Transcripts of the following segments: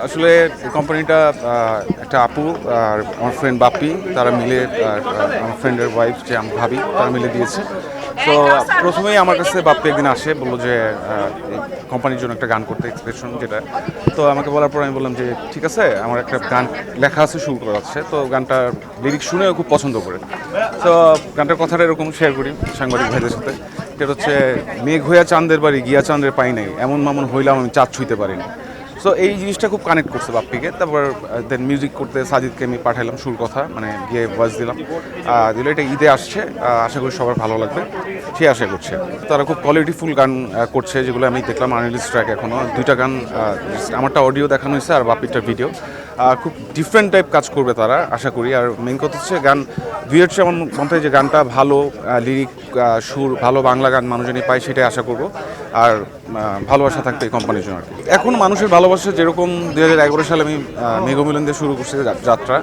আসলে কোম্পানিটা একটা আপু আর আমার ফ্রেন্ড বাপ্পি তারা মিলে আমার ফ্রেন্ডের ওয়াইফ যে আমি ভাবি তারা মিলে দিয়েছে। তো প্রথমেই আমার কাছে বাপ্পি একদিন আসে, বললো যে এই কোম্পানির জন্য একটা গান করতে, এক্সপ্রেশন যেটা। তো আমাকে বলার পর আমি বললাম যে ঠিক আছে, আমার একটা গান লেখা আছে, শুরু করা আছে। তো গানটার লিরিক্স শুনে খুব পছন্দ করে। তো গানটার কথাটা এরকম শেয়ার করি সাংবাদিক ভাইদের সাথে, যেটা হচ্ছে মেঘ হইয়া চাঁদের বাড়ি গিয়া চাঁদের পাই নাই, এমন মামন হইলাম আমি চাঁদ ছুঁইতে পারিনি। সো এই জিনিসটা খুব কানেক্ট করছে বাপ্পিকে। তারপর দেন মিউজিক করতে সাজিদকে আমি পাঠালাম, সুর কথা মানে গিয়ে ভয়েস দিলাম। দিলে এটা ঈদে আসছে, আশা করি সবার ভালো লাগবে, সে আশা করছে। তারা খুব কোয়ালিটিফুল গান করছে, যেগুলো আমি দেখলাম আনরিলিজ ট্র্যাক এখনও দুইটা গান। আমারটা অডিও দেখানো হয়েছে আর বাপ্পিটার ভিডিও। খুব ডিফারেন্ট টাইপ কাজ করবে তারা, আশা করি। আর মেইন কথা হচ্ছে গান ভিউয়ার্স আমার মনে হয় যে গানটা ভালো, লিরিক সুর ভালো, বাংলা গান মানুষজনই পায়, সেটাই আশা করবো। আর ভালোবাসা থাকবে এই কোম্পানির জন্য আর কি। এখন মানুষের ভালোবাসা যেরকম 2011 সালে আমি মেঘমিলন দিয়ে শুরু করছি যাত্রা,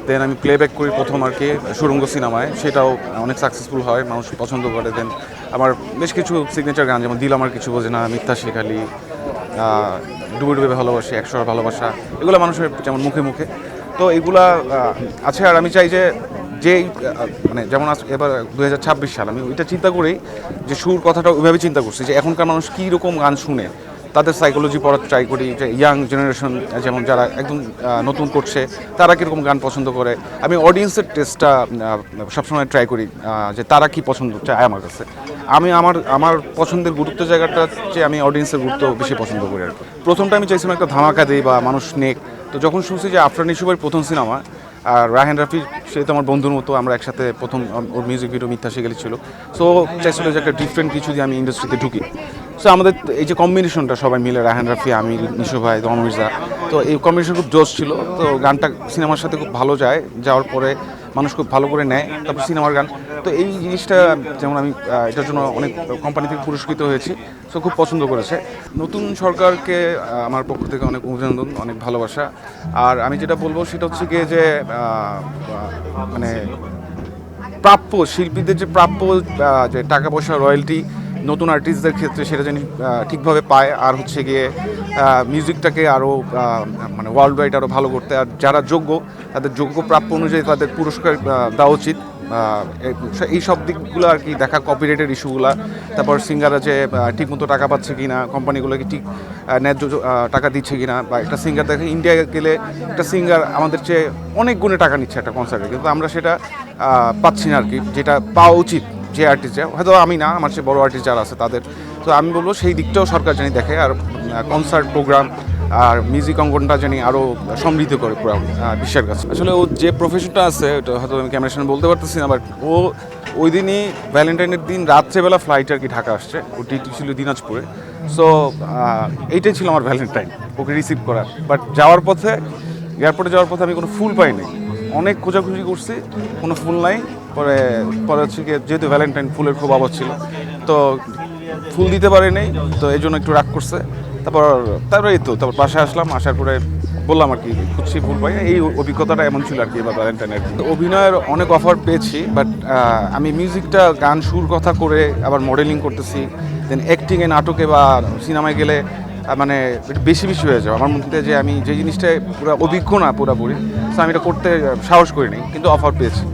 দেন আমি প্লেব্যাক করি প্রথম আর কি সুরঙ্গ সিনেমায়, সেটাও অনেক সাকসেসফুল হয়, মানুষ পছন্দ করে। দেন আমার বেশ কিছু সিগনেচার গান, যেমন দিল আমার কিছু বোঝে না, মিথ্যা শেখালি, ডুবে ডুবে ভালোবাসি, 100 ভালোবাসা, এগুলো মানুষের যেমন মুখে মুখে। তো এগুলা আছে। আর আমি চাই যে যেই মানে যেমন এবার 2026 সাল, আমি ওইটা চিন্তা করেই যে সুর কথাটা ওইভাবে চিন্তা করছি যে এখনকার মানুষ কী রকম গান শুনে, তাদের সাইকোলজি পড়ার ট্রাই করি, যে ইয়াং জেনারেশন যেমন যারা একদম নতুন করছে তারা কীরকম গান পছন্দ করে। আমি অডিয়েন্সের টেস্টটা সবসময় ট্রাই করি, যে তারা কী পছন্দ চায় আমার কাছে। আমি আমার পছন্দের গুরুত্ব জায়গাটা হচ্ছে আমি অডিয়েন্সের গুরুত্ব বেশি পছন্দ করি আর কি। প্রথমটা আমি চাইছিলাম একটা ধামাকা দেই বা মানুষ নেক। তো যখন শুনছি যে আফরান নিশোভার প্রথম সিনেমা, আর রায়হান রাফি সে তো আমার বন্ধুর মতো, আমরা একসাথে প্রথম ওর মিউজিক ভিডিও মিথ্যা শিখালি ছিল। সো চাইছিল যে একটা ডিফারেন্ট কিছু দিয়ে আমি ইন্ডাস্ট্রিতে ঢুকি। সো আমাদের এই যে কম্বিনেশনটা সবাই মিলে, রায়হান রাফি, আমি, নিশো ভাই, দম মির্জা, তো এই কম্বিনেশন খুব জোশ ছিল। তো গানটা সিনেমার সাথে খুব ভালো যায়, যাওয়ার পরে মানুষ খুব ভালো করে নেয়। তারপর সিনেমার গান, তো এই জিনিসটা যেমন আমি এটার জন্য অনেক কোম্পানি থেকে পুরস্কৃত হয়েছি, সো খুব পছন্দ করেছে। নতুন সরকারকে আমার পক্ষ থেকে অনেক অভিনন্দন, অনেক ভালোবাসা। আর আমি যেটা বলবো সেটা হচ্ছে গিয়ে যে মানে প্রাপ্য শিল্পীদের যে প্রাপ্য যে টাকা পয়সা, রয়্যালটি নতুন আর্টিস্টদের ক্ষেত্রে সেটা যেন ঠিকভাবে পায়। আর হচ্ছে গিয়ে মিউজিকটাকে আরও মানে ওয়ার্ল্ড ওয়াইড আরও ভালো করতে, আর যারা যোগ্য তাদের যোগ্য প্রাপ্য অনুযায়ী তাদের পুরস্কার দেওয়া উচিত। এই সব দিকগুলো আর কি দেখা, কপিরাইটের ইস্যুগুলো। তারপর সিঙ্গাররা যে ঠিকমতো টাকা পাচ্ছে কি না, কোম্পানিগুলোকে ঠিক ন্যায্য টাকা দিচ্ছে কি না। বা একটা সিঙ্গার দেখে ইন্ডিয়া গেলে একটা সিঙ্গার আমাদের চেয়ে অনেক গুণে টাকা নিচ্ছে একটা কনসার্টে, কিন্তু আমরা সেটা পাচ্ছি না আর কি, যেটা পাওয়া উচিত যে আর্টিস্টরা, হয়তো আমি না, আমার চেয়ে বড় আর্টিস্ট যারা আছে তাদের। তো আমি বলবো সেই দিকটাও সরকার জানি দেখে, আর কনসার্ট প্রোগ্রাম আর মিউজিক অঙ্গনটা জানি আরও সমৃদ্ধ করে পুরো বিশ্বের কাছে। আসলে ও যে প্রফেশনটা আছে ওটা হয়তো আমি ক্যামেরার সামনে বলতে পারতেছি না, বাট ও ওই দিনই ভ্যালেন্টাইনের দিন রাত্রেবেলা ফ্লাইট আর কি ঢাকা আসছে, ও ডিউটি ছিল দিনাজপুরে। সো এইটাই ছিল আমার ভ্যালেন্টাইন, ওকে রিসিভ করার। বাট যাওয়ার পথে, এয়ারপোর্টে যাওয়ার পথে আমি কোনো ফুল পাইনি, অনেক খোঁজাখুঁজি করছি, কোনো ফুল নাই। পরে হচ্ছে কি, যেহেতু ভ্যালেন্টাইন ফুলের খুব অভাব ছিল, তো ফুল দিতে পারিনি, তো এই জন্য একটু রাগ করছে। তারপর এই তো তারপর বাসায় আসলাম, আসার পরে বললাম আর কি খুঁজছি ফুল পাই। এই অভিজ্ঞতাটা এমন ছিল আর কি এবার ভ্যালেন্টাইনের। অভিনয়ের অনেক অফার পেয়েছি, বাট আমি মিউজিকটা গান সুর কথা করে আবার মডেলিং করতেছি, দেন অ্যাক্টিংয়ে, নাটকে বা সিনেমায় গেলে মানে একটু বেশি বেশি হয়ে যাবে আমার মধ্যে, যে আমি যে জিনিসটা পুরো অভিজ্ঞ না পুরোপুরি, তো আমি এটা করতে সাহস করিনি, কিন্তু অফার পেয়েছি।